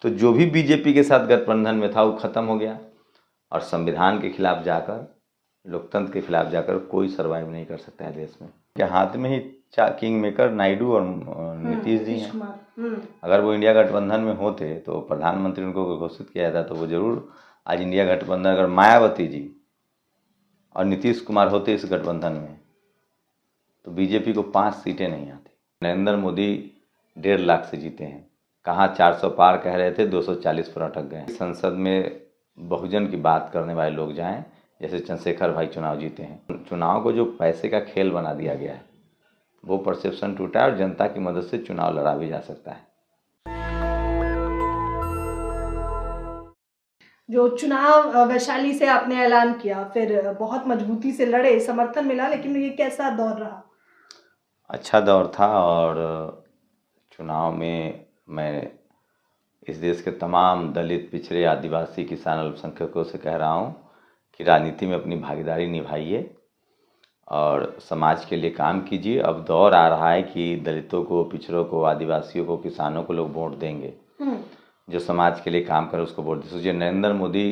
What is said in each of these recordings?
तो जो भी बीजेपी के साथ गठबंधन में था वो खत्म हो गया और संविधान के खिलाफ जाकर, लोकतंत्र के खिलाफ जाकर कोई सर्वाइव नहीं कर सकता है देश में। के हाथ में ही किंग मेकर नायडू और नीतीश जी हैं। अगर वो इंडिया गठबंधन में होते तो प्रधानमंत्री उनको घोषित किया जाता तो वो जरूर आज इंडिया गठबंधन, अगर मायावती जी और नीतीश कुमार होते इस गठबंधन में तो बीजेपी को 5 सीटें नहीं आती। नरेंद्र मोदी 1.5 लाख से जीते हैं, कहाँ 400 पार कह रहे थे, 240 पर अटक गए। संसद में बहुजन की बात करने वाले लोग जाएं, जैसे चंद्रशेखर भाई चुनाव जीते हैं। चुनाव को जो पैसे का खेल बना दिया गया है वो परसेप्शन टूटा है और जनता की मदद से चुनाव लड़ा भी जा सकता है। जो चुनाव वैशाली से आपने ऐलान किया, फिर बहुत मजबूती से लड़े, समर्थन मिला, लेकिन ये कैसा दौर रहा? अच्छा दौर था और चुनाव में मैं इस देश के तमाम दलित, पिछड़े, आदिवासी, किसान, अल्पसंख्यकों से कह रहा हूँ कि राजनीति में अपनी भागीदारी निभाइए और समाज के लिए काम कीजिए। अब दौर आ रहा है कि दलितों को, पिछड़ों को, आदिवासियों को, किसानों को लोग वोट देंगे। जो समाज के लिए काम करे उसको वोट दे। सोचिए नरेंद्र मोदी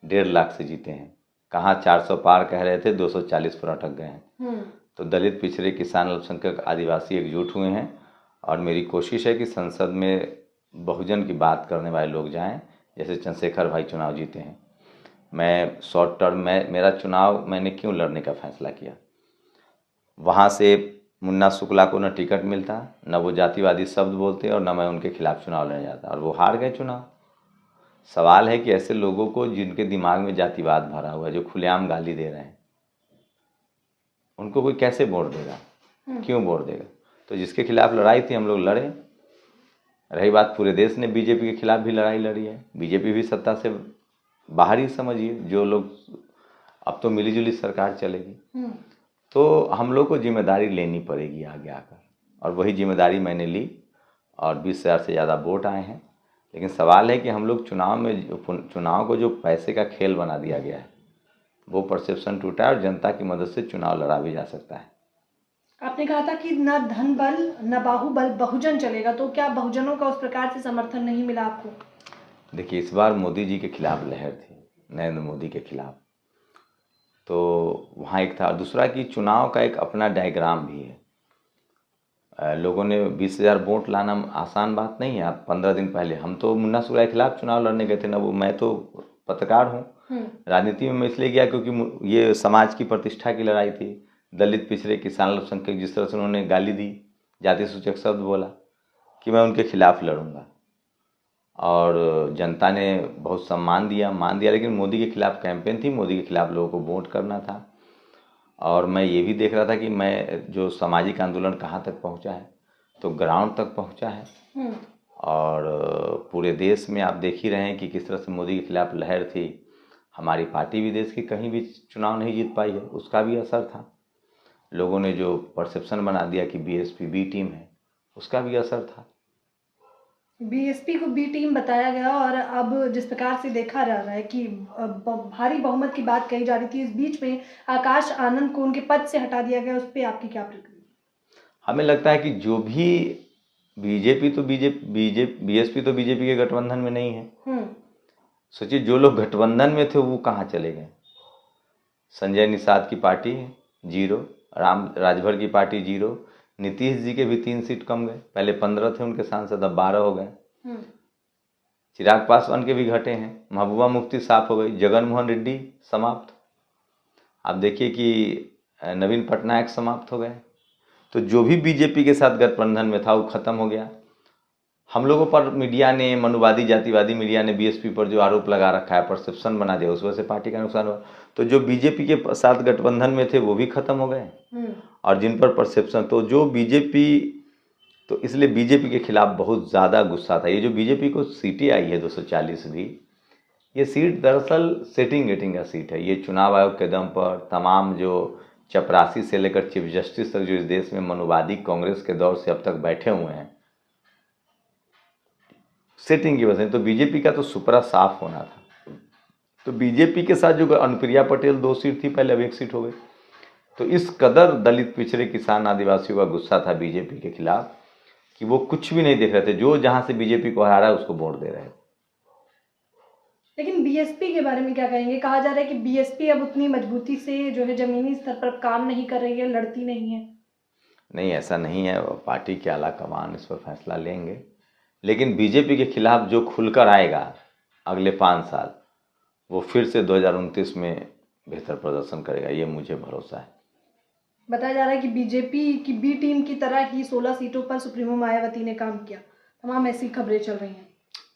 1.5 लाख से जीते हैं, कहाँ 400 पार कह रहे थे, 240 पर अटक गए हैं। तो दलित, पिछड़े, किसान, अल्पसंख्यक, आदिवासी एकजुट हुए हैं और मेरी कोशिश है कि संसद में बहुजन की बात करने वाले लोग जाएं, जैसे चंद्रशेखर भाई चुनाव जीते हैं। मैं शॉर्ट टर्म में, मेरा चुनाव मैंने क्यों लड़ने का फैसला किया, वहाँ से मुन्ना शुक्ला को न टिकट मिलता, न वो जातिवादी शब्द बोलते और न मैं उनके खिलाफ चुनाव लड़ने जाता और वो हार गए चुनाव। सवाल है कि ऐसे लोगों को जिनके दिमाग में जातिवाद भरा हुआ है, जो खुलेआम गाली दे रहे हैं, उनको कोई कैसे वोट देगा, क्यों वोट देगा? तो जिसके खिलाफ लड़ाई थी हम लोग लड़े। रही बात, पूरे देश ने बीजेपी के खिलाफ भी लड़ाई लड़ी है। बीजेपी भी सत्ता से बाहर ही समझिए, जो लोग, अब तो मिलीजुली सरकार चलेगी। तो हम लोग को जिम्मेदारी लेनी पड़ेगी आगे आकर, और वही जिम्मेदारी मैंने ली और 20,000 से ज़्यादा वोट आए हैं। लेकिन सवाल है कि हम लोग चुनाव को जो पैसे का खेल बना दिया गया है वो परसेप्शन टूटा है और जनता की मदद से चुनाव लड़ा भी जा सकता है। आपने कहा था कि न धन बल न बाहुबल, बहुजन चलेगा, तो क्या बहुजनों का उस प्रकार से समर्थन नहीं मिला आपको? देखिए, इस बार मोदी जी के खिलाफ लहर थी, नरेंद्र मोदी के खिलाफ, तो वहाँ एक था। दूसरा कि चुनाव का एक अपना डायग्राम भी है। लोगों ने 20,000 वोट लाना आसान बात नहीं है। आप 15 दिन पहले, हम तो मुन्ना शुक्ला के खिलाफ चुनाव लड़ने गए थे ना, वो, मैं तो पत्रकार हूँ। राजनीति में मैं इसलिए गया क्योंकि ये समाज की प्रतिष्ठा की लड़ाई थी। दलित, पिछड़े, किसान, अल्पसंख्यक, जिस तरह से उन्होंने गाली दी, जाति सूचक शब्द बोला, कि मैं उनके खिलाफ लड़ूंगा और जनता ने बहुत सम्मान दिया, मान दिया। लेकिन मोदी के खिलाफ कैंपेन थी, मोदी के खिलाफ लोगों को वोट करना था और मैं ये भी देख रहा था कि मैं जो सामाजिक आंदोलन कहाँ तक पहुँचा है, तो ग्राउंड तक पहुँचा है। और पूरे देश में आप देख ही रहे हैं कि किस तरह से मोदी के खिलाफ लहर थी। हमारी पार्टी भी देश की कहीं भी चुनाव नहीं जीत पाई है, उसका भी असर था। लोगों ने जो परसेप्शन बना दिया कि बीएसपी बी टीम है, उसका भी असर था। बीएसपी को बी टीम बताया गया और अब जिस प्रकार से देखा जा रहा है कि भारी बहुमत की बात कही जा रही थी, इस बीच में आकाश आनंद को उनके पद से हटा दिया गया, उस पर आपकी क्या प्रतिक्रिया? हमें लगता है कि जो भी बीएसपी तो बीजेपी के गठबंधन में नहीं है। सोचिए, जो लोग गठबंधन में थे वो कहाँ चले गए। संजय निषाद की पार्टी 0, राम राजभर की पार्टी 0, नीतीश जी के भी 3 सीट कम गए। पहले 15 थे उनके सांसद, अब 12 हो गए। चिराग पासवान के भी घटे हैं। महबूबा मुफ्ती साफ हो गई। जगन मोहन रेड्डी समाप्त। आप देखिए कि नवीन पटनायक समाप्त हो गए। तो जो भी बीजेपी के साथ गठबंधन में था वो खत्म हो गया। हम लोगों पर मीडिया ने, मनुवादी, जातिवादी मीडिया ने बीएसपी पर जो आरोप लगा रखा है, परसेप्शन बना दिया, उस वजह से पार्टी का नुकसान हुआ। तो जो बीजेपी के साथ गठबंधन में थे वो भी खत्म हो गए और जिन पर परसेप्शन, तो जो बीजेपी, तो इसलिए बीजेपी के खिलाफ बहुत ज़्यादा गुस्सा था। ये जो बीजेपी को सीटें आई है 240 भी, ये सीट दरअसल सेटिंग गेटिंग का सीट है। ये चुनाव आयोग के दम पर तमाम जो चपरासी से लेकर चीफ जस्टिस तक जो इस देश में मनुवादी कांग्रेस के दौर से अब तक बैठे हुए हैं, सेटिंग की वजह से। तो बीजेपी का तो सुपरा साफ होना था। तो बीजेपी के साथ जो अनुप्रिया पटेल 2 सीट थी पहले, अब 1 सीट हो गई। तो इस कदर दलित, पिछड़े, किसान, आदिवासियों का गुस्सा था बीजेपी के खिलाफ कि वो कुछ भी नहीं देख रहे थे। जो जहाँ से बीजेपी को हरा है उसको वोट दे रहे थे। लेकिन बीएसपी के बारे में क्या कहेंगे? कहा जा रहा है कि बीएसपी अब उतनी मजबूती से जो है ज़मीनी स्तर पर काम नहीं कर रही है, लड़ती नहीं है। नहीं, ऐसा नहीं है। पार्टी के आला कमान इस पर फैसला लेंगे, लेकिन बीजेपी के खिलाफ जो खुलकर आएगा अगले 5 साल, वो फिर से 2029 में बेहतर प्रदर्शन करेगा, ये मुझे भरोसा है। बताया जा रहा है कि बीजेपी की बी टीम की तरह ही 16 सीटों पर सुप्रीमो मायावती ने काम किया। तमाम ऐसी खबरें चल रही हैं।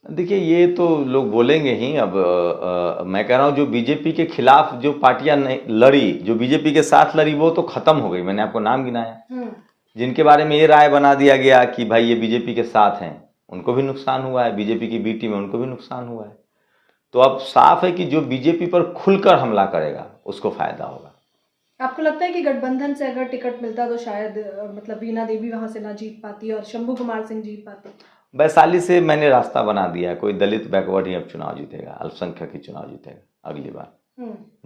देखिए, ये तो लोग बोलेंगे ही। अब मैं कह रहा हूँ जो बीजेपी के खिलाफ जो पार्टियां लड़ी, जो बीजेपी के साथ लड़ी, वो तो खत्म हो गई। मैंने आपको नाम गिनाया। जिनके बारे में ये राय बना दिया गया कि भाई ये बीजेपी के साथ हैं, उनको भी नुकसान हुआ है। बीजेपी की बी टीम है, उनको भी नुकसान हुआ है। तो अब साफ है कि जो बीजेपी पर खुलकर हमला करेगा उसको फायदा होगा। आपको लगता है कि गठबंधन से अगर टिकट मिलता तो शायद मतलब वीणा देवी वहां से ना जीत पाती और शंभू कुमार सिंह जीत पाते? वैशाली से मैंने रास्ता बना दिया है। कोई दलित बैकवर्ड ही अब चुनाव जीतेगा, अल्पसंख्यक ही चुनाव जीतेगा अगली बार।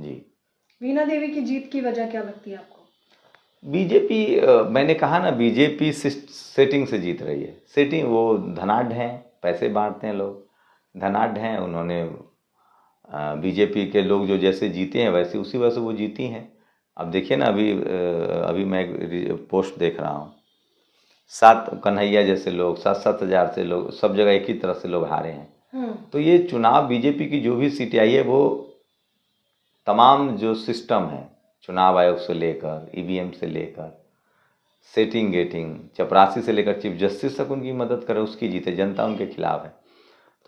जी। वीणा देवी की जीत की वजह क्या लगती है आपको? बीजेपी, मैंने कहा ना, बीजेपी सेटिंग से जीत रही है। सेटिंग, वो धनाढ़ हैं, पैसे बांटते हैं लोग, धनाढ़ हैं। उन्होंने बीजेपी के लोग जो जैसे जीते हैं वैसे उसी वजह से वो जीती हैं। अब देखिए ना, अभी मैं एक पोस्ट देख रहा हूँ, 7 कन्हैया जैसे लोग, 7-7 हज़ार से लोग, सब जगह एक ही तरह से लोग हारे हैं। तो ये चुनाव बीजेपी की जो भी सीटें आई है, वो तमाम जो सिस्टम है, चुनाव आयोग से लेकर ईवीएम से लेकर सेटिंग गेटिंग, चपरासी से लेकर चीफ जस्टिस तक उनकी मदद करे, उसकी जीते। जनता उनके खिलाफ है।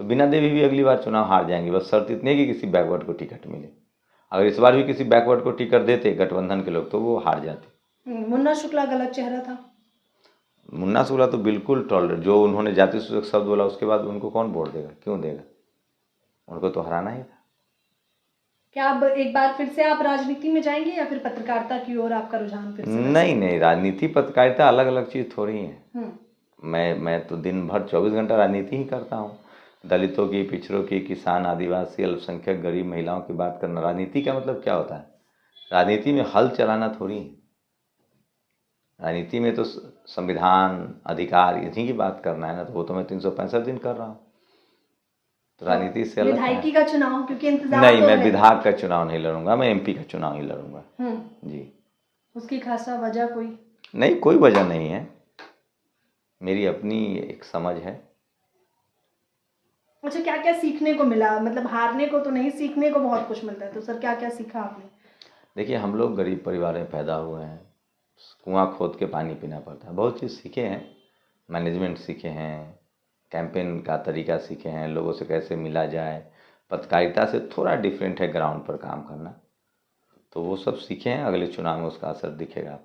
तो बीणा देवी भी अगली बार चुनाव हार जाएंगी। बस शर्त इतनी है कि किसी बैकवर्ड को टिकट मिले। अगर इस बार भी किसी बैकवर्ड को टिकट देते गठबंधन के लोग, तो वो हार जाते। मुन्ना शुक्ला गलत चेहरा था। मुन्ना शुक्ला तो बिल्कुल टॉलरेट, जो उन्होंने जाति सूचक शब्द बोला उसके बाद उनको कौन वोट देगा, क्यों देगा? उनको तो हराना ही था। क्या अब एक बार फिर से आप राजनीति में जाएंगे या फिर पत्रकारिता की ओर आपका रुझान फिर से? नहीं, राजनीति पत्रकारिता अलग अलग चीज़ थोड़ी है। मैं तो दिन भर 24 घंटा राजनीति ही करता हूँ। दलितों की, पिछड़ों की, किसान, आदिवासी, अल्पसंख्यक, गरीब महिलाओं की बात करना। राजनीति का मतलब क्या होता है? राजनीति में हल चलाना थोड़ी है। राजनीति में तो संविधान, अधिकार, इन्हीं की बात करना है ना। तो वो तो मैं 365 दिन कर रहा हूँ। तो राजनीति से अलग है। विधायकी का चुनाव, क्योंकि इंतजार नहीं, तो मैं है। विधायक का चुनाव नहीं लड़ूंगा, मैं एमपी का चुनाव ही लड़ूंगा। जी। उसकी खासा वजह कोई? नहीं, कोई वजह नहीं है, मेरी अपनी एक समझ है। अच्छा, क्या क्या सीखने को मिला? मतलब हारने को तो नहीं, सीखने को बहुत कुछ मिलता है। तो सर, क्या क्या सीखा आपने? देखिए, हम लोग गरीब परिवार में पैदा हुए हैं। कुआं खोद के पानी पीना पड़ता है। बहुत चीज़ सीखे हैं, मैनेजमेंट सीखे हैं, कैंपेन का तरीका सीखे हैं, लोगों से कैसे मिला जाए। पत्रकारिता से थोड़ा डिफरेंट है ग्राउंड पर काम करना। तो वो सब सीखे हैं। अगले चुनाव में उसका असर दिखेगा।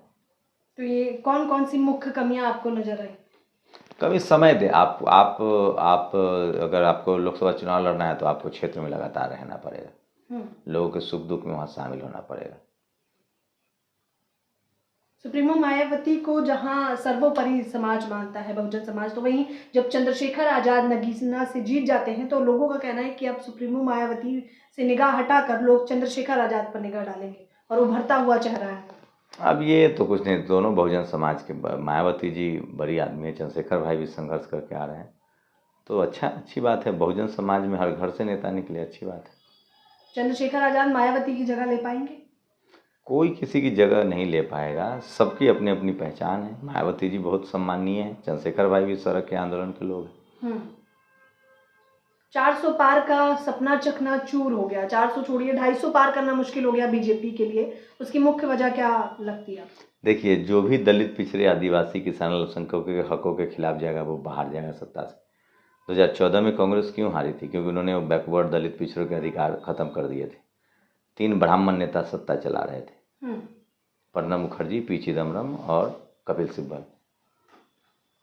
तो ये कौन कौन सी मुख्य कमियां आपको नजर आई? कभी समय दे। आप अगर आपको लोकसभा चुनाव लड़ना है तो आपको क्षेत्र में लगातार रहना पड़ेगा। लोगों के सुख दुख में वहाँ शामिल होना पड़ेगा। सुप्रीमो मायावती को जहां सर्वोपरि समाज मानता है, बहुजन समाज, तो वहीं जब चंद्रशेखर आजाद नगीना से जीत जाते हैं तो लोगों का कहना है कि अब सुप्रीमो मायावती से निगाह हटाकर लोग चंद्रशेखर आजाद पर निगाह डालेंगे और उभरता हुआ चेहरा है। अब ये तो कुछ नहीं, दोनों बहुजन समाज के। मायावती जी बड़ी आदमी है, चंद्रशेखर भाई भी संघर्ष करके आ रहे हैं। तो अच्छी बात है। बहुजन समाज में हर घर से नेता निकले, अच्छी बात है। चंद्रशेखर आजाद मायावती की जगह ले पाएंगे? कोई किसी की जगह नहीं ले पाएगा। सबकी अपनी अपनी पहचान है। मायावती जी बहुत सम्मानीय है, चंद्रशेखर भाई भी सड़क के आंदोलन के लोग हैं। 400 पार का सपना चकनाचूर हो गया। 400 छोड़िए, 250 पार करना मुश्किल हो गया बीजेपी के लिए। उसकी मुख्य वजह क्या लगती है? देखिए, जो भी दलित, पिछड़े, आदिवासी, किसान, अल्पसंख्यकों के हकों के खिलाफ जाएगा वो बाहर जाएगा सत्ता से। 2014 में कांग्रेस क्यों हारी थी? क्योंकि उन्होंने वो बैकवर्ड दलित, पिछड़ों के अधिकार खत्म कर दिए थे। 3 ब्राह्मण नेता सत्ता चला रहे थे, प्रणब मुखर्जी, पी चिदम्बरम और कपिल सिब्बल।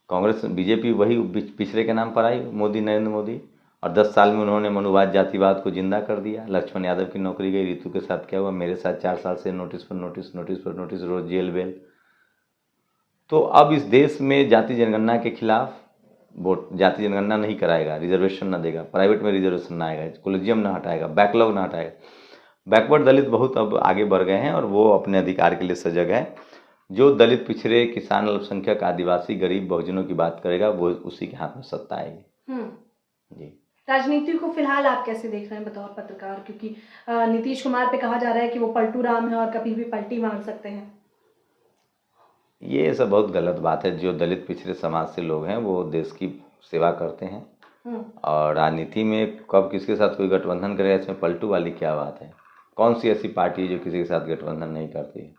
कांग्रेस, बीजेपी वही पिछड़े के नाम पर आई, मोदी, नरेंद्र मोदी। और 10 साल में उन्होंने मनुवाद, जातिवाद को जिंदा कर दिया। लक्ष्मण यादव की नौकरी गई, रितु के साथ क्या हुआ? मेरे साथ 4 साल से नोटिस पर नोटिस, नोटिस पर नोटिस, रोज जेल बेल। तो अब इस देश में जाति जनगणना के खिलाफ वोट, जाति जनगणना नहीं कराएगा, रिजर्वेशन ना देगा, प्राइवेट में रिजर्वेशन ना आएगा, कोलेजियम ना हटाएगा, बैकलॉग ना हटाएगा। बैकवर्ड दलित बहुत अब आगे बढ़ गए हैं और वो अपने अधिकार के लिए सजग है। जो दलित, पिछड़े, किसान, अल्पसंख्यक, आदिवासी, गरीब, बहुजनों की बात करेगा वो उसी के हाथ में सत्ता आएगी। जी। राजनीति को फिलहाल आप कैसे देख रहे हैं बतौर पत्रकार, क्योंकि नीतीश कुमार पे कहा जा रहा है कि वो पलटू राम है और कभी भी पलटी मार सकते हैं। ये सब बहुत गलत बात है। जो दलित पिछड़े समाज से लोग हैं वो देश की सेवा करते हैं, और राजनीति में कब किसके साथ कोई गठबंधन करेगा, इसमें पलटू वाली क्या बात है। कौन सी ऐसी पार्टी है जो किसी के साथ गठबंधन नहीं करती है।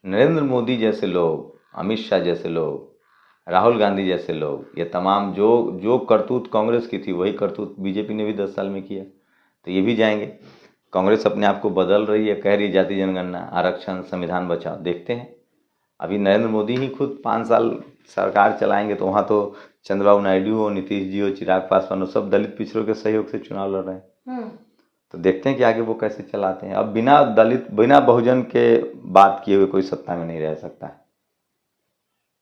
नरेंद्र मोदी जैसे लोग, अमित शाह जैसे लोग, राहुल गांधी जैसे लोग, ये तमाम जो जो करतूत कांग्रेस की थी वही करतूत बीजेपी ने भी 10 साल में किया, तो ये भी जाएंगे। कांग्रेस अपने आप को बदल रही है, कह रही जाति जनगणना, आरक्षण, संविधान बचाओ। देखते हैं, अभी नरेंद्र मोदी ही खुद 5 साल सरकार चलाएंगे, तो वहाँ तो चंद्रबाबू नायडू हो, नीतीश जी हो, चिराग पासवान हो, सब दलित पिछड़ों के सहयोग से चुनाव लड़ रहे हैं। तो देखते हैं कि आगे वो कैसे चलाते हैं। अब बिना दलित, बिना बहुजन के बात किए हुए कोई सत्ता में नहीं रह सकता है।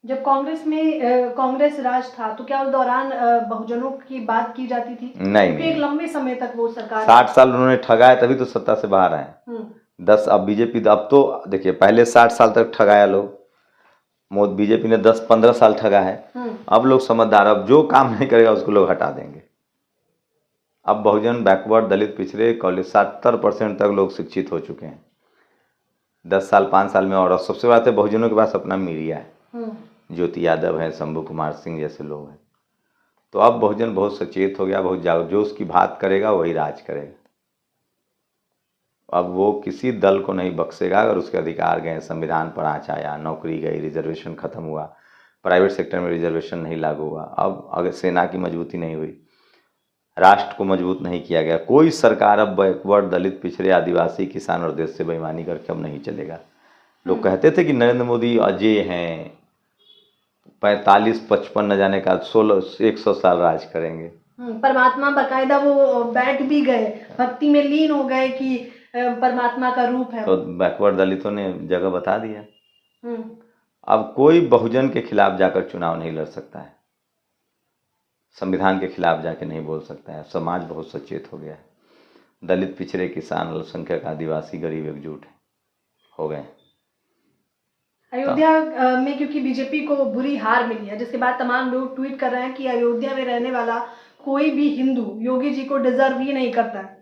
जब कांग्रेस में कांग्रेस राज था तो क्या उस दौरान बहुजनों की बात की जाती थी? नहीं, क्योंकि एक लंबे समय तक वो सरकार 60 साल उन्होंने ठगाया, तभी तो सत्ता से बाहर आए। 10, अब बीजेपी, अब तो देखिए, पहले 60 साल तक ठगाया लोग, मोदी बीजेपी ने 10-15 साल ठगा है। अब लोग समझदार, अब जो काम नहीं करेगा उसको लोग हटा देंगे। अब बहुजन, बैकवर्ड, दलित पिछड़े, कॉलेज 70% तक लोग शिक्षित हो चुके हैं 10 साल 5 साल में। और सबसे बड़ा है बहुजनों के पास अपना मीडिया है, ज्योति यादव है, शंभू कुमार सिंह जैसे लोग हैं। तो अब बहुजन बहुत सचेत हो गया, बहुत जागरूक, जो उसकी बात करेगा वही राज करेगा। अब वो किसी दल को नहीं बख्शेगा। अगर उसके अधिकार गए, संविधान पर आँच आया, नौकरी गई, रिजर्वेशन खत्म हुआ, प्राइवेट सेक्टर में रिजर्वेशन नहीं लागू हुआ, अब अगर सेना की मजबूती नहीं हुई, राष्ट्र को मजबूत नहीं किया गया, कोई सरकार अब बैकवर्ड, दलित पिछड़े, आदिवासी, किसान और देश से बेईमानी करके अब नहीं चलेगा। लोग कहते थे कि नरेंद्र मोदी अजय हैं, 45-55 न जाने का 100 साल राज करेंगे। परमात्मा बकायदा वो बैठ भी गए, भक्ति में लीन हो गए कि परमात्मा का रूप है। तो बैकवर्ड दलितों ने जगह बता दिया। अब कोई बहुजन के खिलाफ जाकर चुनाव नहीं लड़ सकता है, संविधान के खिलाफ जाके नहीं बोल सकता है। समाज बहुत सचेत हो गया है। दलित, पिछड़े, किसान, अल्पसंख्यक, आदिवासी, गरीब एकजुट हो गए। अयोध्या में क्योंकि बीजेपी को बुरी हार मिली है, जिसके बाद तमाम लोग ट्वीट कर रहे हैं कि अयोध्या में रहने वाला कोई भी हिंदू योगी जी को डिजर्व ही नहीं करता है।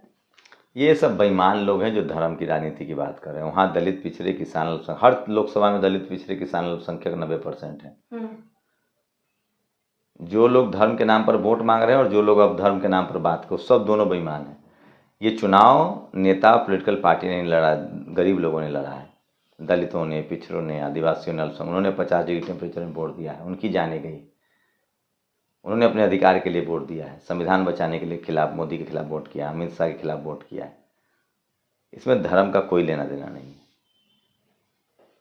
ये सब बेईमान लोग हैं जो धर्म की राजनीति की बात कर रहे हैं। वहाँ दलित, पिछड़े, किसान, अल्पसंख्यक, हर लोकसभा में दलित, पिछड़े, किसान, अल्पसंख्यक 90% है। जो लोग धर्म के नाम पर वोट मांग रहे हैं और जो लोग अब धर्म के नाम पर बात को, सब दोनों बेईमान हैं। ये चुनाव नेता, पॉलिटिकल पार्टी ने लड़ा, गरीब लोगों ने लड़ा है। दलितों ने, पिछड़ों ने, आदिवासियों ने, अल्पसंख्यकों, उन्होंने 50 डिग्री टेम्परेचर में वोट दिया है, उनकी जाने गई। उन्होंने अपने अधिकार के लिए वोट दिया है, संविधान बचाने के लिए खिलाफ, मोदी के खिलाफ वोट किया, अमित शाह के खिलाफ वोट किया है। इसमें धर्म का कोई लेना देना नहीं।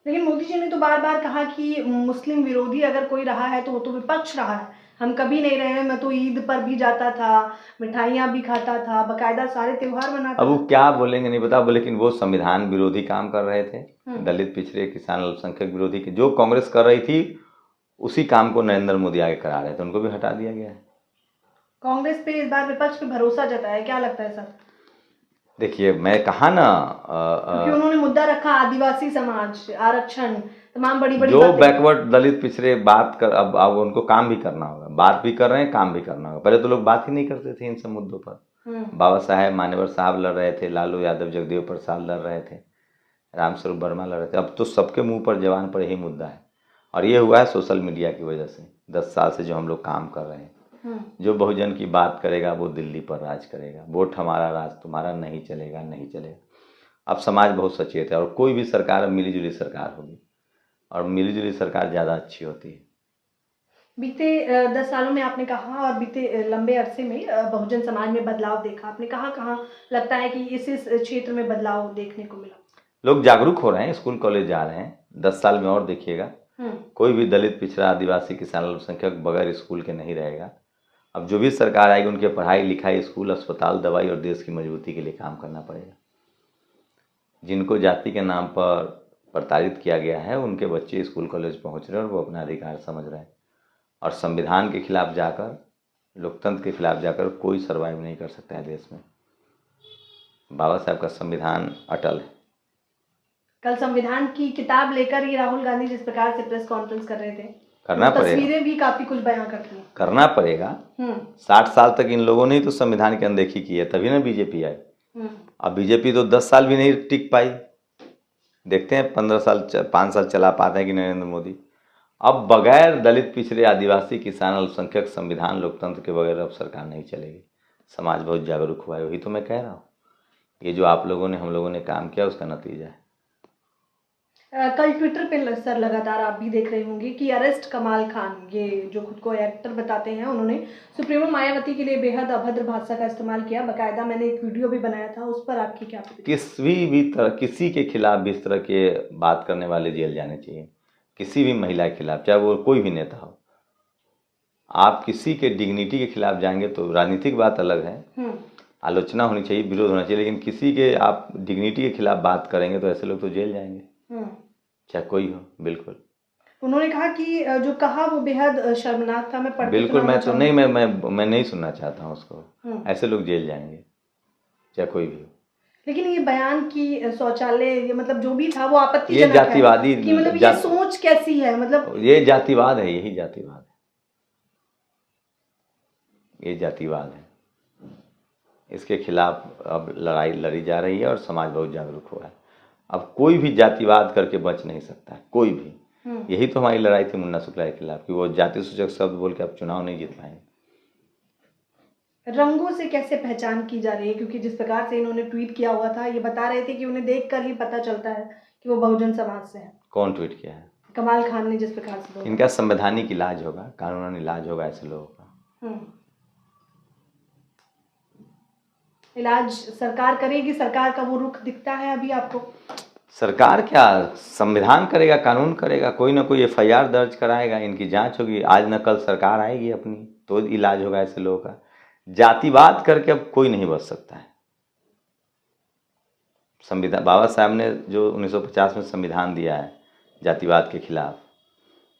लेकिन मोदी जी ने तो बार बार कहा कि मुस्लिम विरोधी अगर कोई रहा है तो वो तो विपक्ष रहा है, हम कभी नहीं रहे। मैं तो ईद पर भी जाता था, मिठाइयाँ भी खाता था, बकायदा सारे त्योहार मनाता। अब वो क्या बोलेंगे नहीं पता, लेकिन वो संविधान विरोधी काम कर रहे थे। दलित, पिछड़े, किसान, अल्पसंख्यक विरोधी के जो कांग्रेस कर रही थी, उसी काम को नरेंद्र मोदी आगे करा रहे थे, उनको भी हटा दिया गया है। कांग्रेस पे इस बार विपक्ष पे भरोसा जताया, क्या लगता है सर? देखिए, मैं कहा ना, क्योंकि उन्होंने मुद्दा रखा आदिवासी समाज, आरक्षण, तमाम बड़ी बड़ी जो बातें। बैकवर्ड, दलित, पिछड़े बात कर, अब उनको काम भी करना होगा, बात भी कर रहे हैं, काम भी करना होगा। पहले तो लोग बात ही नहीं करते थे इन सब मुद्दों पर। बाबा साहेब मान्यवर साहब लड़ रहे थे, लालू यादव, जगदेव प्रसाद लड़ रहे थे, रामस्वरूप वर्मा लड़ रहे थे। अब तो सबके मुंह पर, जवान पर यही मुद्दा है। और ये हुआ है सोशल मीडिया की वजह से। 10 साल से जो हम लोग काम कर रहे हैं, जो बहुजन की बात करेगा वो दिल्ली पर राज करेगा। वोट हमारा, राज तुम्हारा, नहीं चलेगा, नहीं चलेगा। अब समाज बहुत सचेत है, और कोई भी सरकार अब मिली जुली सरकार होगी, और मिली जुली सरकार ज़्यादा अच्छी होती है। बीते 10 सालों में आपने कहा, और बीते लंबे अरसे में बहुजन समाज में बदलाव देखा आपने, कहाँ लगता है कि इस क्षेत्र में बदलाव देखने को मिला? लोग जागरूक हो रहे हैं, स्कूल कॉलेज जा रहे हैं। 10 साल में और देखिएगा, कोई भी दलित, पिछड़ा, आदिवासी, किसान, अल्पसंख्यक बगैर स्कूल के नहीं रहेगा। अब जो भी सरकार आएगी उनके पढ़ाई लिखाई, स्कूल, अस्पताल, दवाई और देश की मजबूती के लिए काम करना पड़ेगा। जिनको जाति के नाम पर प्रताड़ित किया गया है, उनके बच्चे स्कूल कॉलेज पहुंच रहे हैं और वो अपना अधिकार समझ रहे हैं। और संविधान के खिलाफ जाकर, लोकतंत्र के खिलाफ जाकर कोई सर्वाइव नहीं कर सकता है देश में। बाबा साहब का संविधान अटल है। कल संविधान की किताब लेकर ही राहुल गांधी जिस प्रकार से प्रेस कॉन्फ्रेंस कर रहे थे, करना पड़ेगा, तस्वीरें भी काफी कुछ बयां करती हैं। करना पड़ेगा। 60 साल तक इन लोगों ने ही तो संविधान की अनदेखी की है, तभी ना बीजेपी आई। अब बीजेपी तो 10 साल भी नहीं टिक पाई, देखते हैं 15 साल 5 साल चला पाते हैं कि नरेंद्र मोदी। अब बगैर दलित, पिछड़े, आदिवासी, किसान, अल्पसंख्यक, संविधान, लोकतंत्र के बगैर अब सरकार नहीं चलेगी। समाज बहुत जागरूक हुआ है, वही तो मैं कह रहा हूँ। ये जो आप लोगों ने, हम लोगों ने काम किया, उसका नतीजा है। कल ट्विटर पे सर लगातार आप भी देख रहे होंगे कि अरेस्ट कमाल खान, ये जो खुद को एक्टर बताते हैं, उन्होंने सुप्रीमो मायावती के लिए बेहद अभद्र भाषा का इस्तेमाल किया। बाकायदा मैंने एक वीडियो भी बनाया था, उस पर आपकी क्या प्रतिक्रिया? किसी के खिलाफ भी इस तरह के बात करने वाले जेल जाने चाहिए, किसी भी महिला के खिलाफ, चाहे वो कोई भी नेता हो। आप किसी के डिग्निटी के खिलाफ जाएंगे तो राजनीतिक बात अलग है, आलोचना होनी चाहिए, विरोध होना चाहिए, लेकिन किसी के आप डिग्निटी के खिलाफ बात करेंगे तो ऐसे लोग तो जेल जाएंगे, चाहे कोई हो। बिल्कुल, उन्होंने कहा कि जो कहा वो बेहद शर्मनाक था। मैं पढ़ बिल्कुल, मैं तो नहीं, मैं नहीं सुनना चाहता हूँ उसको। ऐसे लोग जेल जाएंगे, चाहे कोई भी हो। लेकिन ये बयान की शौचालय, ये मतलब जो भी था वो आपत्तिजनक ये जातिवादी है कि मतलब ये सोच कैसी है, मतलब ये जातिवाद है, यही जातिवाद है, ये जातिवाद है। इसके खिलाफ अब लड़ाई लड़ी जा रही है और समाज बहुत जागरूक हुआ है। अब कोई भी जातिवाद करके बच नहीं सकता है, कोई भी। यही तो हमारी लड़ाई थी मुन्ना शुक्ला के खिलाफ, कि वो जाति सूचक शब्द बोल के अब चुनाव नहीं जीत पाएंगे। रंगों से कैसे पहचान की जा रही है? क्योंकि जिस प्रकार से इन्होंने ट्वीट किया हुआ था, ये बता रहे थे कि उन्हें देखकर ही पता चलता है कि वो बहुजन समाज से है। कौन ट्वीट किया है? कमाल खान ने जिस प्रकार से बोला। इनका संवैधानिक इलाज होगा, कानूनी इलाज होगा ऐसे लोगों का। इलाज सरकार करेगी, सरकार का वो रुख दिखता है अभी आपको? सरकार क्या, संविधान करेगा, कानून करेगा, कोई ना कोई FIR दर्ज कराएगा, इनकी जांच होगी, आज न कल सरकार आएगी अपनी, तो इलाज होगा ऐसे लोगों का। जातिवाद करके अब कोई नहीं बच सकता है। संविधान, बाबा साहब ने जो 1950 में संविधान दिया है जातिवाद के खिलाफ,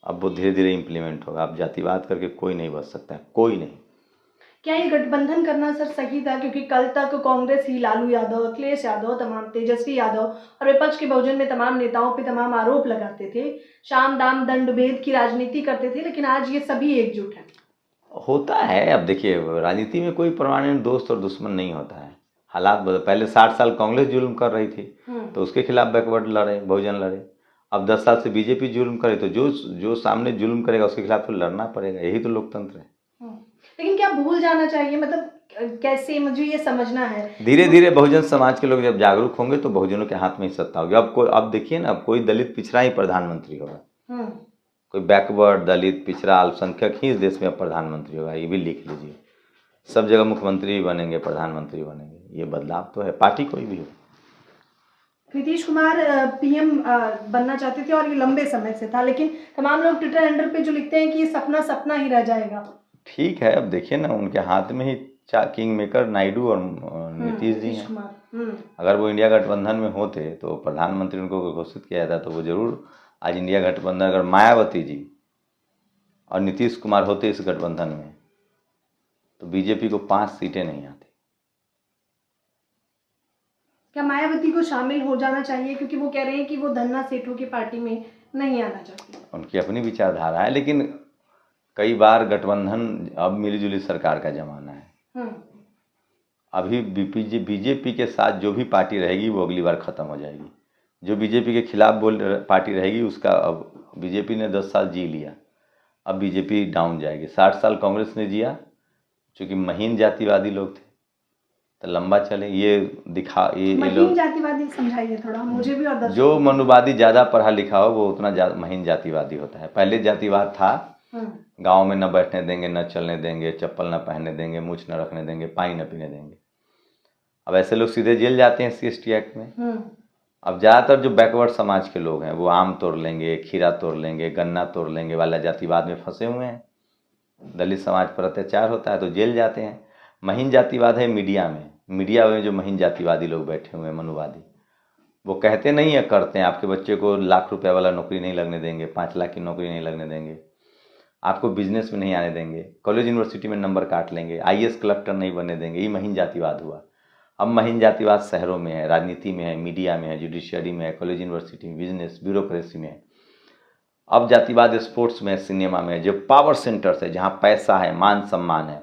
अब वो धीरे धीरे इम्प्लीमेंट होगा। अब जातिवाद करके कोई नहीं बच सकता है, कोई नहीं। क्या ये गठबंधन करना सर सही था? क्योंकि कल तक कांग्रेस ही लालू यादव, अखिलेश यादव, तमाम तेजस्वी यादव और विपक्ष के बहुजन में तमाम नेताओं पे तमाम आरोप लगाते थे, शाम दाम दंड भेद की राजनीति करते थे, लेकिन आज ये सभी एकजुट हैं। होता है, अब देखिए राजनीति में कोई परमानेंट दोस्त और दुश्मन नहीं होता है। हालात पहले 60 साल कांग्रेस जुल्म कर रही थी तो उसके खिलाफ बैकवर्ड लड़े, बहुजन लड़े। अब 10 साल से बीजेपी जुल्म करे तो जो सामने जुल्म करेगा उसके खिलाफ तो लड़ना पड़ेगा, यही तो लोकतंत्र है। लेकिन क्या भूल जाना चाहिए, मतलब कैसे, मुझे ये समझना है। धीरे धीरे बहुजन समाज के लोग जब जागरूक होंगे तो बहुजनों के हाथ में ही सत्ता होगी। अब देखिए ना, अब कोई दलित पिछड़ा ही प्रधानमंत्री होगा, कोई बैकवर्ड, दलित, पिछड़ा, अल्पसंख्यक ही इस देश में अब प्रधानमंत्री होगा, ये भी लिख लीजिए। सब जगह मुख्यमंत्री भी बनेंगे, प्रधानमंत्री बनेंगे, ये बदलाव तो है, पार्टी कोई भी हो। नीतीश कुमार PM बनना चाहते थे और ये लंबे समय से था, लेकिन तमाम लोग ट्विटर हैंडल पे जो लिखते हैं कि ये सपना सपना ही रह जाएगा। ठीक है, अब देखिए ना, उनके हाथ में ही किंग मेकर नायडू और नीतीश जी हैं। अगर वो इंडिया गठबंधन में होते तो प्रधानमंत्री उनको घोषित किया जाता तो वो जरूर आज इंडिया गठबंधन, अगर मायावती जी और नीतीश कुमार होते इस गठबंधन में तो बीजेपी को 5 सीटें नहीं आती। क्या मायावती को शामिल हो जाना चाहिए? क्योंकि वो कह रहे हैं कि वो धन्ना सेठों की पार्टी में नहीं आना चाहती। उनकी अपनी विचारधारा है, लेकिन कई बार गठबंधन, अब मिलीजुली सरकार का जमाना है। अभी बीजेपी के साथ जो भी पार्टी रहेगी वो अगली बार खत्म हो जाएगी। जो बीजेपी के खिलाफ पार्टी रहेगी उसका, अब बीजेपी ने 10 साल जी लिया, अब बीजेपी डाउन जाएगी। 60 साल कांग्रेस ने जिया, चूँकि महीन जातिवादी लोग थे तो लंबा चले। ये महीन जातिवादी समझाइए थोड़ा मुझे भी। और जो मनुवादी ज़्यादा पढ़ा लिखा हो वो उतना महीन जातिवादी होता है। पहले जातिवाद था, गांव में न बैठने देंगे, न चलने देंगे, चप्पल न पहनने देंगे, मूछ न रखने देंगे, पानी न पीने देंगे। अब ऐसे लोग सीधे जेल जाते हैं SC ST एक्ट में। अब ज़्यादातर जो बैकवर्ड समाज के लोग हैं वो आम तोड़ लेंगे, खीरा तोड़ लेंगे, गन्ना तोड़ लेंगे वाला जातिवाद में फंसे हुए हैं। दलित समाज पर अत्याचार होता है तो जेल जाते हैं। महीन जातिवाद है मीडिया में जो महीन जातिवादी लोग बैठे हुए हैं, मनुवादी, वो कहते नहीं है, करते हैं। आपके बच्चे को ₹1,00,000 वाला नौकरी नहीं लगने देंगे, 5 लाख की नौकरी नहीं लगने देंगे, आपको बिजनेस में नहीं आने देंगे, कॉलेज यूनिवर्सिटी में नंबर काट लेंगे, IAS कलेक्टर नहीं बनने देंगे। ये महीन जातिवाद हुआ। अब महीन जातिवाद शहरों में है, राजनीति में है, मीडिया में है, जुडिशियरी में है, कॉलेज यूनिवर्सिटी में, बिजनेस, ब्यूरोक्रेसी में है। अब जातिवाद स्पोर्ट्स में, सिनेमा में, जो पावर सेंटर्स है, जहाँ पैसा है, मान सम्मान है,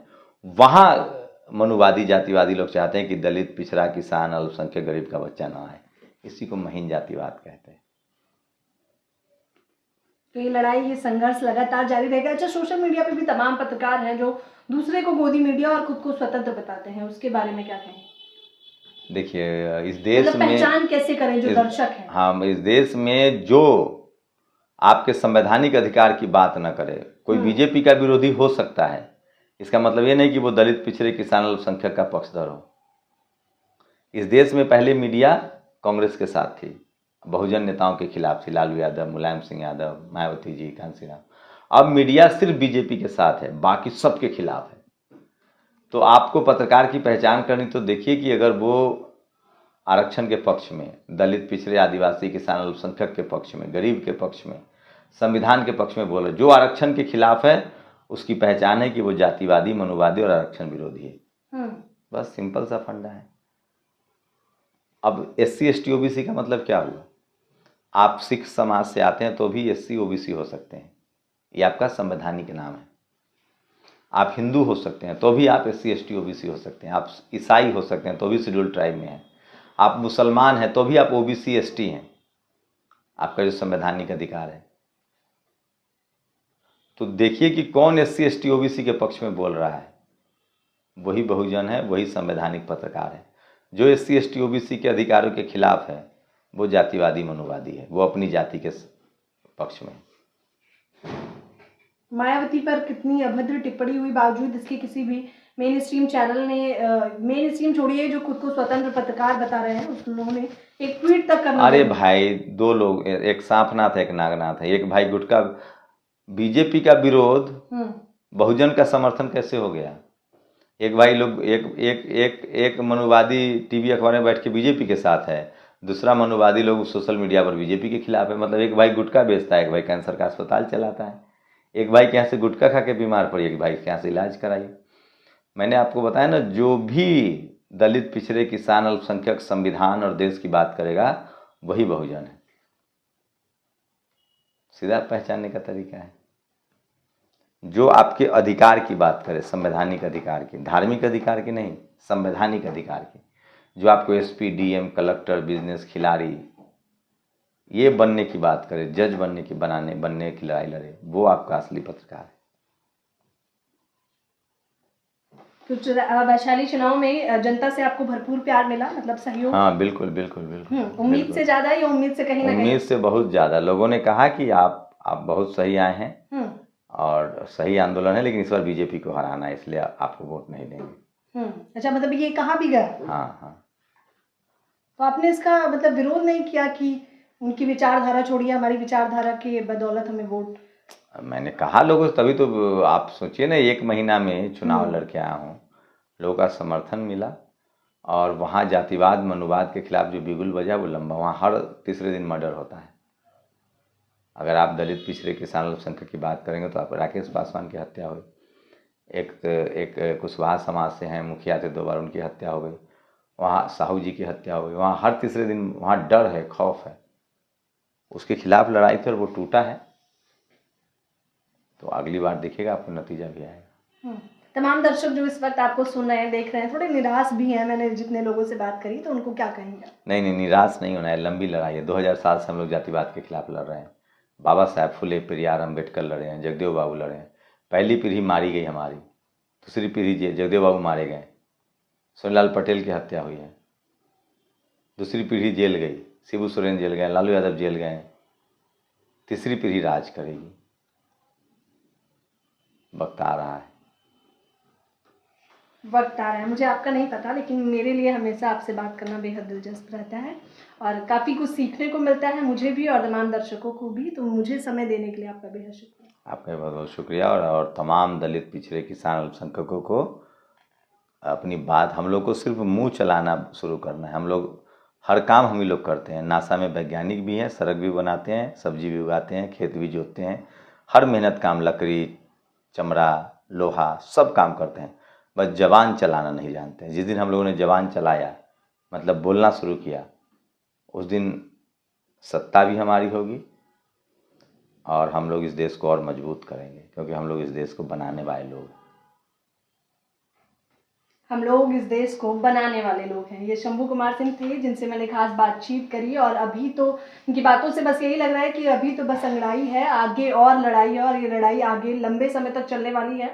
वहाँ मनुवादी जातिवादी लोग चाहते हैं कि दलित, पिछड़ा, किसान, अल्पसंख्यक, गरीब का बच्चा ना आए। इसी को महीन जातिवाद कहते हैं। तो ये लड़ाई, ये संघर्ष लगातार जारी रहेगा। अच्छा, सोशल मीडिया पे भी तमाम पत्रकार हैं जो दूसरे को गोदी मीडिया और खुद को स्वतंत्र बताते हैं, उसके बारे में क्या कहें? देखिए, इस देश मतलब में पहचान कैसे करें जो दर्शक हैं? हाँ, इस देश में जो आपके संवैधानिक अधिकार की बात न करे, कोई बीजेपी का विरोधी हो सकता है, इसका मतलब ये नहीं कि वो दलित, पिछड़े, किसान, अल्पसंख्यक का पक्षधर हो। इस देश में पहले मीडिया कांग्रेस के साथ थी, बहुजन नेताओं के खिलाफ थी, लालू यादव, मुलायम सिंह यादव, मायावती जी, कांसी राम। अब मीडिया सिर्फ बीजेपी के साथ है, बाकी सबके खिलाफ है। तो आपको पत्रकार की पहचान करनी, तो देखिए कि अगर वो आरक्षण के पक्ष में, दलित, पिछड़े, आदिवासी, किसान, अल्पसंख्यक के पक्ष में, गरीब के पक्ष में, संविधान के पक्ष में बोले, जो आरक्षण के खिलाफ है उसकी पहचान है कि वो जातिवादी, मनुवादी और आरक्षण विरोधी है। बस सिंपल सा फंडा है। अब SC ST OBC का मतलब क्या हुआ? आप सिख समाज से आते हैं तो भी SC OBC हो सकते हैं, ये आपका संवैधानिक नाम है। आप हिंदू हो सकते हैं तो भी आप SC ST OBC हो सकते हैं। आप ईसाई हो सकते हैं तो भी शेड्यूल ट्राइब में हैं। आप मुसलमान हैं तो भी आप OBC ST हैं, आपका जो संवैधानिक अधिकार है। तो देखिए कि कौन SC ST OBC के पक्ष में बोल रहा है, वही बहुजन है, वही संवैधानिक पत्रकार है। जो SC ST OBC के अधिकारों के खिलाफ है वो जातिवादी, मनुवादी है, वो अपनी जाति के पक्ष में। मायावती पर कितनी अभद्र टिप्पणी हुई, बावजूद इसके किसी भी मेन स्ट्रीम चैनल ने, मेन स्ट्रीम छोड़िए, जो खुद को स्वतंत्र पत्रकार बता रहे हैं, उन्होंने एक ट्वीट तक करना। अरे भाई, दो लोग, एक सांपनाथ है, एक नागनाथ है। एक भाई गुटका, बीजेपी का विरोध बहुजन का समर्थन कैसे हो गया? एक भाई लोग, एक मनुवादी टीवी अखबार में बैठ के बीजेपी के साथ है, दूसरा मनुवादी लोग सोशल मीडिया पर बीजेपी के खिलाफ है। मतलब एक भाई गुटखा बेचता है, एक भाई कैंसर का अस्पताल चलाता है, एक भाई के यहाँ से गुटखा खा के बीमार पड़ी, एक भाई के यहाँ से इलाज कराई। मैंने आपको बताया ना, जो भी दलित, पिछड़े, किसान, अल्पसंख्यक, संविधान और देश की बात करेगा वही बहुजन है। सीधा पहचानने का तरीका है। जो आपके अधिकार की बात करे, संवैधानिक अधिकार की, धार्मिक अधिकार की नहीं, संवैधानिक अधिकार की, जो आपको SP, DM, कलेक्टर, बिजनेस, खिलाड़ी ये बनने की बात करे, जज बनने की लड़ाई लड़े, वो आपका असली पत्रकार है। तो वैशाली चुनाव में जनता से आपको भरपूर प्यार मिला, मतलब सहयोग? हाँ, बिल्कुल बिल्कुल बिल्कुल। उम्मीद से ज्यादा या उम्मीद से कहीं ना कहीं? उम्मीद से बहुत ज़्यादा। लोगों ने कहा कि आप बहुत सही आए हैं और सही आंदोलन है, लेकिन इस बार बीजेपी को हराना है, इसलिए आपको वोट नहीं देंगे। अच्छा, मतलब ये कहा भी गया? हाँ हाँ। तो आपने इसका मतलब विरोध नहीं किया कि उनकी विचारधारा छोड़िए, हमारी विचारधारा के बदौलत हमें वोट? मैंने कहा लोगों से, तभी तो आप सोचिए ना, 1 महीना में चुनाव लड़के आया हूँ, लोगों का समर्थन मिला, और वहाँ जातिवाद, मनुवाद के खिलाफ जो बिगुल बजा वो लंबा। वहाँ हर तीसरे दिन मर्डर होता है। अगर आप दलित, पिछड़े, किसान, अल्पसंख्यक की बात करेंगे तो आप राकेश पासवान की हत्या हुई, एक कुशवाहा समाज से हैं, मुखिया थे 2 बार, उनकी हत्या हो गई। वहाँ साहू जी की हत्या हो गई। वहाँ हर तीसरे दिन वहाँ डर है, खौफ है, उसके खिलाफ लड़ाई थी और वो टूटा है। तो अगली बार देखिएगा, आपको नतीजा भी आएगा। तमाम दर्शक जो इस वक्त आपको सुन रहे हैं, देख रहे हैं, थोड़े निराश भी हैं, मैंने जितने लोगों से बात करी, तो उनको क्या कहेंगे? नहीं, निराश नहीं होना है, लंबी लड़ाई है। 2007 से हम लोग जातिवाद के खिलाफ लड़ रहे हैं। बाबा साहेब फुले, पेरियार, अम्बेडकर लड़े हैं, जगदेव बाबू लड़े हैं। पहली पीढ़ी मारी गई हमारी, दूसरी पीढ़ी जगदेव बाबू मारे गए, सोनीलाल पटेल की हत्या हुई है, दूसरी पीढ़ी जेल गई, शिबू सोरेन जेल गए, लालू यादव जेल गए, तीसरी पीढ़ी राज करेगी। वक्त आ रहा है, वक्त आ रहा है। मुझे आपका नहीं पता, लेकिन मेरे लिए हमेशा आपसे बात करना बेहद दिलचस्प रहता है और काफ़ी कुछ सीखने को मिलता है, मुझे भी और तमाम दर्शकों को भी। तो मुझे समय देने के लिए आपका बेहद शुक्रिया। आपका बहुत बहुत शुक्रिया। और तमाम दलित, पिछड़े, किसान, अल्पसंख्यकों को अपनी बात, हम लोग को सिर्फ मुंह चलाना शुरू करना है। हम लोग हर काम हम ही लोग करते हैं। नासा में वैज्ञानिक भी हैं, सड़क भी बनाते हैं, सब्जी भी उगाते हैं, खेत भी जोतते हैं, हर मेहनत काम, लकड़ी, चमड़ा, लोहा, सब काम करते हैं, बस जबान चलाना नहीं जानते हैं। जिस दिन हम लोगों ने जबान चलाया, मतलब बोलना शुरू किया, उस दिन सत्ता भी हमारी होगी और हम लोग इस देश को और मजबूत करेंगे, क्योंकि हम लोग इस देश को बनाने वाले लोग हैं। हम लोग इस देश को बनाने वाले लोग हैं। ये शंभू कुमार सिंह थे, जिनसे मैंने खास बातचीत करी। और अभी तो इनकी बातों से बस यही लग रहा है कि अभी तो बस अंगड़ाई है, आगे और लड़ाई है, और ये लड़ाई आगे लंबे समय तक चलने वाली है।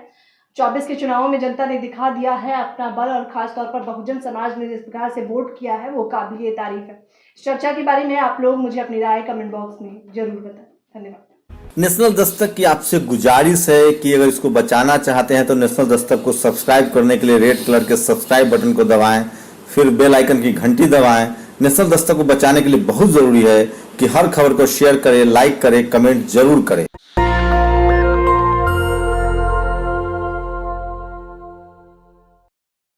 24 के चुनावों में जनता ने दिखा दिया है अपना बल, और खासतौर पर बहुजन समाज ने जिस प्रकार से वोट किया है वो काबिल तारीफ है। इस चर्चा के बारे में आप लोग मुझे अपनी राय कमेंट बॉक्स में जरूर बताएं। धन्यवाद। नेशनल दस्तक की आपसे गुजारिश है कि अगर इसको बचाना चाहते हैं तो नेशनल दस्तक को सब्सक्राइब करने के लिए रेड कलर के सब्सक्राइब बटन को दबाएं, फिर बेल आइकन की घंटी दबाएं। नेशनल दस्तक को बचाने के लिए बहुत जरूरी है कि हर खबर को शेयर करें, लाइक करें, कमेंट जरूर करें।